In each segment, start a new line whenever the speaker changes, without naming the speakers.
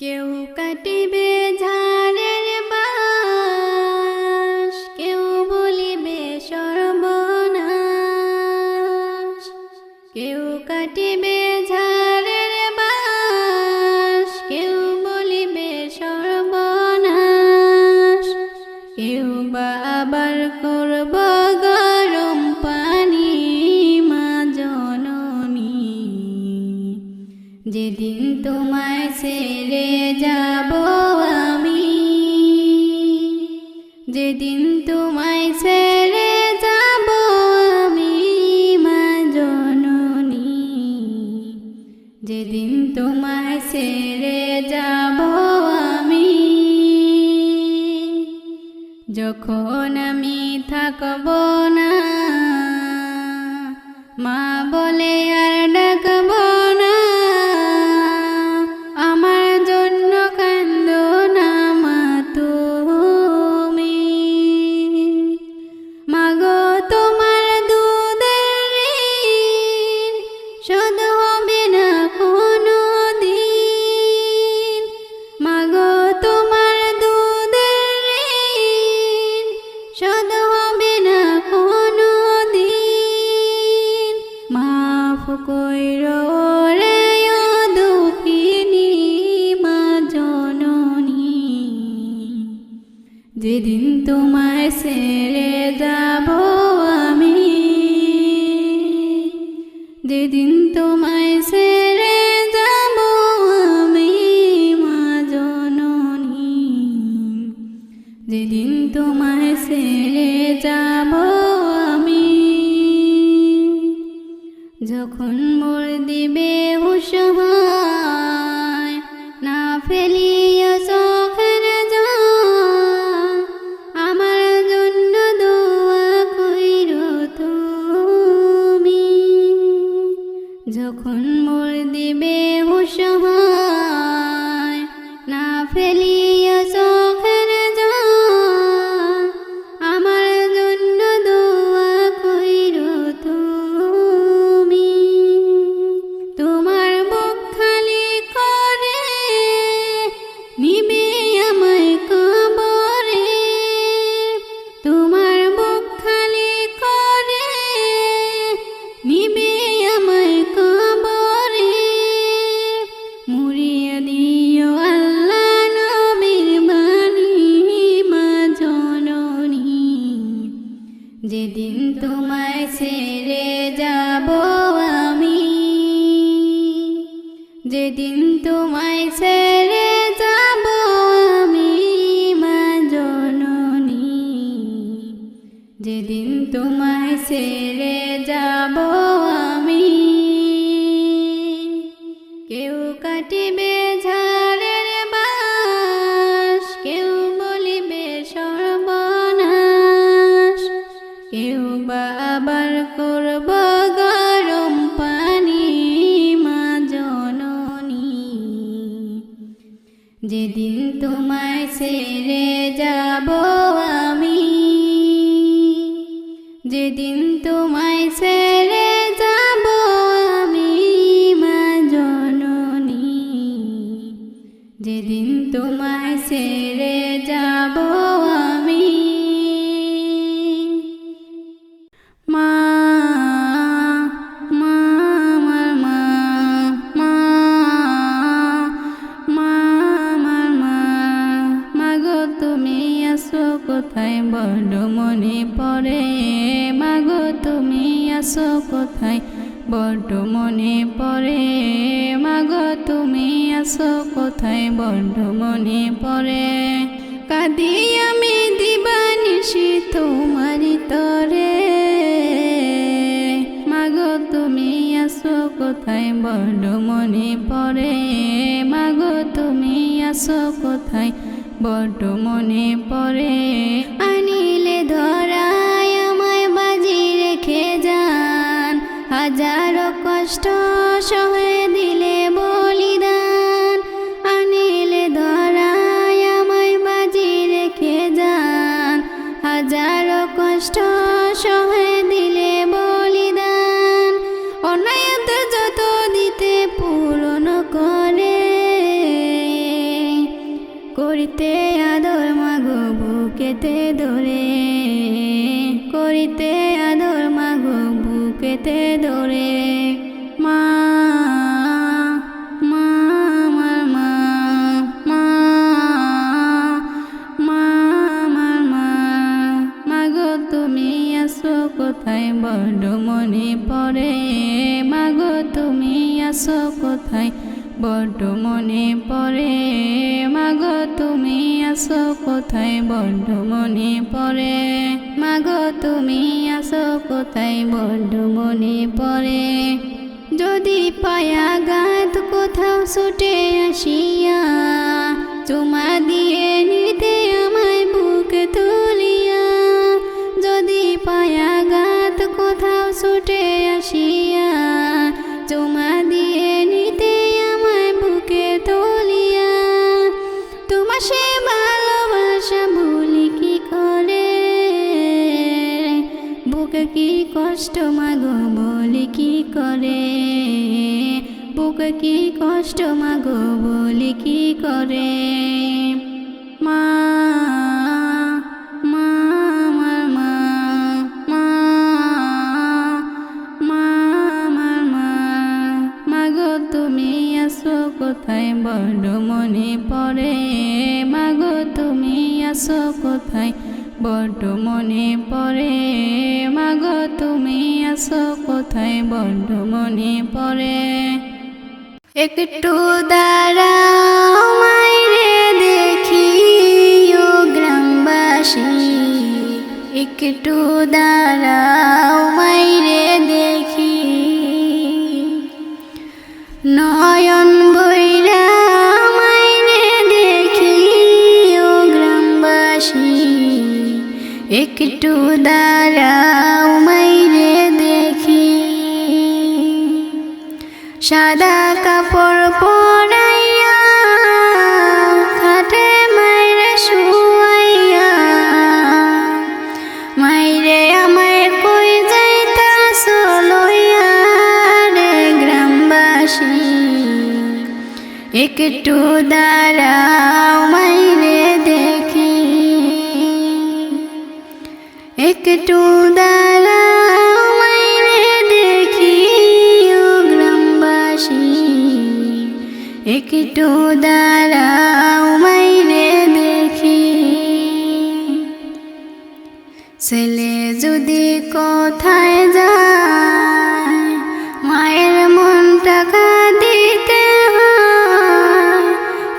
কেউ কাটিবে ঝাড়ের বাঁশ, কেউ বলিবে সর্বনাশ। কেউ কাটিবে ঝাড়ের বাঁশ, কেউ বলিবে সর্বনাশ। কেউ বা আবার করব গরম পানি মা জননী। যেদিন তোমায় ছেড়ে যাব আমি, যেদিন তোমায় ছেড়ে যাব আমি মা জননী। যেদিন তোমায় ছেড়ে যাব আমি, যখন আমি থাকব না মা বলে আর ডাকব না। আমার জন্য কান্দো না মা তুমি। মাগো তোমার দুধের ঋণ শোধ হবে না কোনো দিন। মাগো তোমার দুধের ঋণ শোধ হবে না কোনো দিন। মাফ কইরো রে ও দুঃখিনী মা জননী। যেদিন তোমায় ছেড়ে যাব আমি, যেদিন তোমায় ছেড়ে যাব আমি মা জননী। যেদিন তোমায় ছেড়ে যাব আমি, যখন মোর দিবে হুঁশ হয় না ফেলিয়া চোখের জল। আমার জন্য দোয়া কইরো তুমি। যখন মোর দিবে হুঁশ হয় না ফেলিয়া চোখের জল। আমার জন্য দোয়া কইরো তুমি। তোমার বুক খালি করে নিবে আমায় কবরে। তোমার বুক খালি করে নিবে আমায় কবরে। মুড়িয়ে দিও আল্লাহ নবীর বাণী মা জননী। যেদিন তোমায় ছেড়ে যাব আমি, যেদিন তোমায় ছেড়ে যাব আমি মা জননী। যেদিন তোমায় ছেড়ে যাব আমি, কেউ কাটিবে ঝাড়ের বাঁশ, কেউ বলিবে সর্বনাশ। কেউ বা আবার করব গরম পানি মা জননী। যেদিন তোমায় ছেড়ে যাব আমি, যেদিন তোমায় ছেড়ে যাব আমি মা জননী। যেদিন তোমায় ছেড়ে যাব আমি, মা মা আমার মা, মা মা আমার মা। মাগো তুমি আছো কোথায় বড় মনে পড়ে। মাগো তুমি আছো কোথায় বড় মনে পড়ে। মাগো তুমি আছো কোথায় বড় মনে পড়ে। কাঁদি আমি দিবানিশি তোমারি তরে। মাগো তুমি আছো কোথায় বড় মনে পড়ে। মাগো তুমি আছো কোথায় বড় মনে পড়ে। আনিলে ধরায় আমায় বাজি রেখে যান। হাজারো কষ্ট সহে দিলে বলিদান। আনিলে ধরায় আমায় বাজি রেখে যান। হাজারো কষ্ট সহে দিলে বলিদান। অন্যায় যত দিতে পূরণ করে। করিতে আদর মাগো বুকেতে ধরে, করিতে আদর মাগো বুকেতে ধরে। মা মা আমার মা, মা মা আমার মা, মাগো তুমি আছো কোথায় বড্ড মনে পড়ে, মাগো তুমি আছো কোথায় বড্ড মনে পড়ে, মাগো তুমি আছো কোথায় বড্ড মনে পড়ে, মাগো তুমি আছো কোথায় বড্ড মনে পড়ে। যদি পায়া গাত কোথাও ছুটে আসিয়া, চুমা দিয়ে নিতে আমায় বুকে তুলিয়া, যদি পায়া গাত কোথাও ছুটে আসিয়া, চুমা দিয়ে নিতে আমায় বুকে তুলিয়া। তোমার সে ভালোবাসা ভুলি কি করে, বুকে কি কষ্ট মাগো বলি কি করে, বুকে কি কষ্ট মাগো বলি কি করে। মা মা আমার মা, মা মা আমার মা, মাগো তুমি আছো কোথায় বড্ড মনে পড়ে, মাগো তুমি আছো কোথায় বড্ড মনে পড়ে, মাগো তুমি আছো কোথায় বড্ড মনে পড়ে। একটু দাঁড়াও মাইরে দেখি ও গ্রামবাসী, একটু দাঁড়াও মাইরে দেখি, নয়ন বইরা মাইরে দেখি ও গ্রামবাসী, একটু দাঁড়াও মাইরে দেখি। সাদা কাপড় পরাইয়া খাটে মাইরে শুয়াইয়া, মাইরে আমায় কই যাইতাছ লইয়া রে গ্রামবাসী, একটু দাঁড়াও মাইরে দেখি, একটু দাঁড়াও মাইরে দেখি ও গ্রামবাসী, একটু দাঁড়াও মাইরে দেখি। ছেলে যদি কোথায় যায় মায়ের মনটা কাঁদিতে হয়,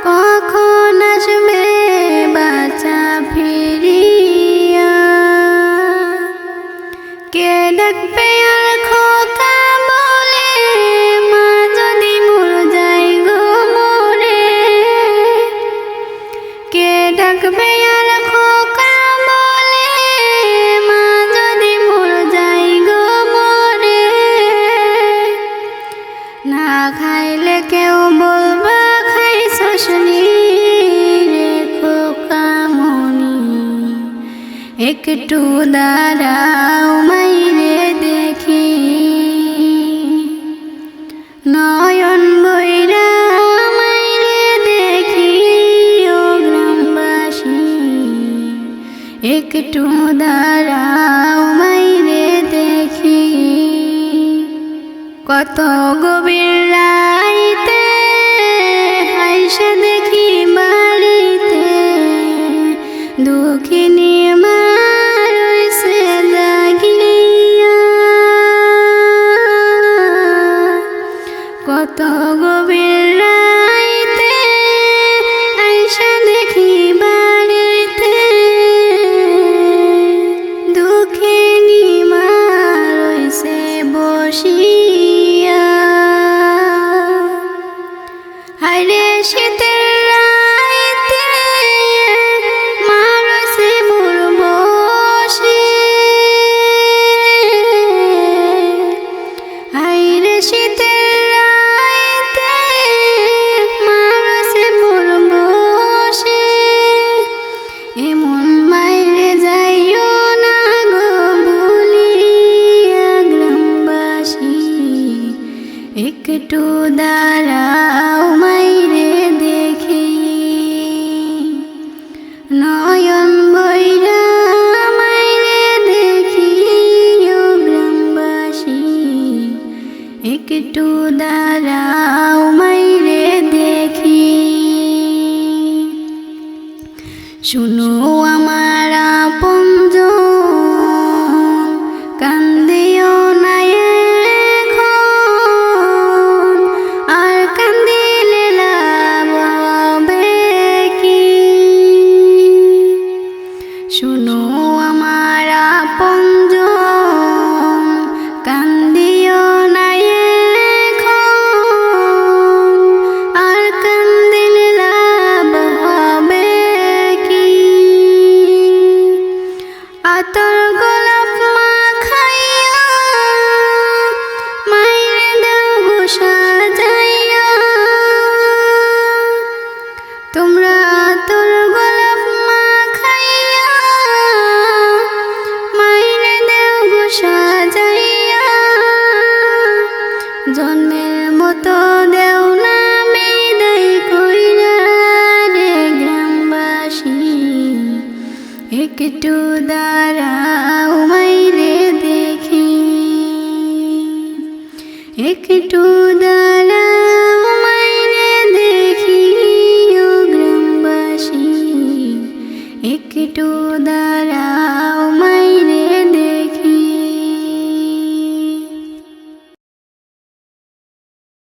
কখন আসবে বাচ্চা ফিরিয়া, কে ডাকবে আর খোকা বলে, মা যদি মর যাই গো মরে, কে ডাকবে আর খোকা বলে, মা যদি মর যাই গো মরে। না খাইলে কেউ বলবা খাইছস নি রে খোকা মনি, একটু দাঁড়াও মাইরে দেখি, নয়ন বইরা মাইরে দেখি ও গ্রামবাসী, একটু দাঁড়াও মাইরে দেখি। কত গভীর রাইতে আইসা দেখি বাড়িতে, দুঃখিনী মা রইছে জাগিয়া, কত গভীর রাইতে আইসা দেখি বাড়িতে, দুঃখিনী মা রইছে বসিয়া। শুনো আমার আপনজন, কান্দিও না এখন, আর কান্দিলে লাভ হবে কি? শুনো আমার আপনজন, কান্দিও না এখন, আর কান্দিলে লাভ হবে কি? আতর গোলাপ মাখাইয়া মাইরে দাও গো সাজাইয়া, তোমরা আতর গোলাপ মাখাইয়া মাইরে দাও গো সাজাইয়া, জন্মের মতো দেও না বিদায় কইরা রে গ্রামবাসী, একটু দাঁড়াও মাইরে দেখি, একটু দাঁড়াও মাইরে দেখি ও গ্রামবাসী, একটু